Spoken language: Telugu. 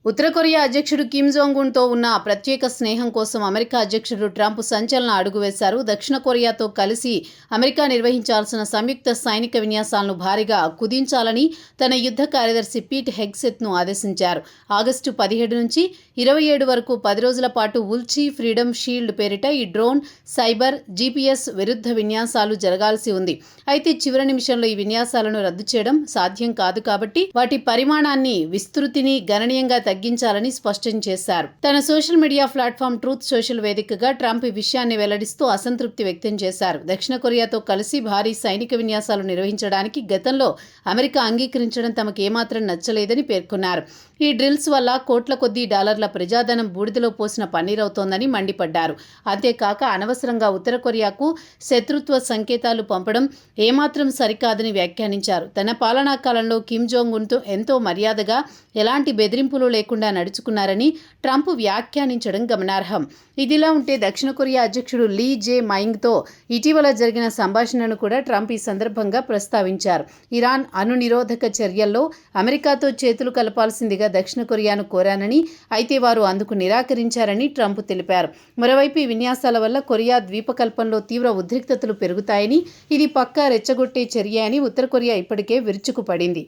ఉత్తర కొరియా అధ్యక్షుడు కిమ్ జోంగ్ ఉన్తో ఉన్న ప్రత్యేక స్నేహం కోసం అమెరికా అధ్యక్షుడు ట్రంప్ సంచలన అడుగు వేశారు. దక్షిణ కొరియాతో కలిసి అమెరికా నిర్వహించాల్సిన సంయుక్త సైనిక విన్యాసాలను భారీగా కుదించాలని తన యుద్ధ కార్యదర్శి పీట్ హెగ్సెత్ను ఆదేశించారు. ఆగస్టు 17 నుంచి 27 వరకు 10 రోజుల పాటు ఉల్చి ఫ్రీడమ్ షీల్డ్ పేరిట ఈ డ్రోన్, సైబర్, జీపీఎస్ విరుద్ధ విన్యాసాలు జరగాల్సి ఉంది. అయితే చివరి నిమిషంలో ఈ విన్యాసాలను రద్దు చేయడం సాధ్యం కాదు కాబట్టి వాటి పరిమాణాన్ని, విస్తృతిని గణనీయంగా తగ్గించాలని స్పష్టం చేశారు. తన social media platform truth social వేదికగా ట్రంప్ ఈ విషయాన్ని వెల్లడిస్తూ అసంతృప్తి వ్యక్తం చేశారు. దక్షిణ కొరియాతో కలిసి భారీ సైనిక విన్యాసాలు నిర్వహించడానికి గతంలో అమెరికా అంగీకరించడం తమకు ఏమాత్రం నచ్చలేదని పేర్కొన్నారు. ఈ డ్రిల్స్ వల్ల కోట్ల కొద్దీ డాలర్ల ప్రజాధనం బూడిదలో పోసిన పన్నీరవుతోందని మండిపడ్డారు. అంతేకాక అనవసరంగా ఉత్తర కొరియాకు శత్రుత్వ సంకేతాలు పంపడం ఏమాత్రం సరికాదని వ్యాఖ్యానించారు. తన పాలనా కాలంలో కిమ్ జోంగ్ ఉన్తో ఎంతో మర్యాదగా, ఎలాంటి బెదిరింపులు లేకుండా నడుచుకున్నారని ట్రంప్ వ్యాఖ్యానించడం గమనార్హం. ఇదిలా ఉంటే దక్షిణ కొరియా అధ్యక్షుడు లీ జే మైంగ్తో ఇటీవల జరిగిన సంభాషణను కూడా ట్రంప్ ఈ సందర్భంగా ప్రస్తావించారు. ఇరాన్ అణు నిరోధక చర్యల్లో అమెరికాతో చేతులు కలపాల్సిందిగా దక్షిణ కొరియాను కోరానని, అయితే వారు అందుకు నిరాకరించారని ట్రంప్ తెలిపారు. మరోవైపు ఈ విన్యాసాల వల్ల కొరియా ద్వీపకల్పంలో తీవ్ర ఉద్రిక్తతలు పెరుగుతాయని, ఇది పక్కా రెచ్చగొట్టే చర్య అని ఉత్తర కొరియా ఇప్పటికే విరుచుకుపడింది.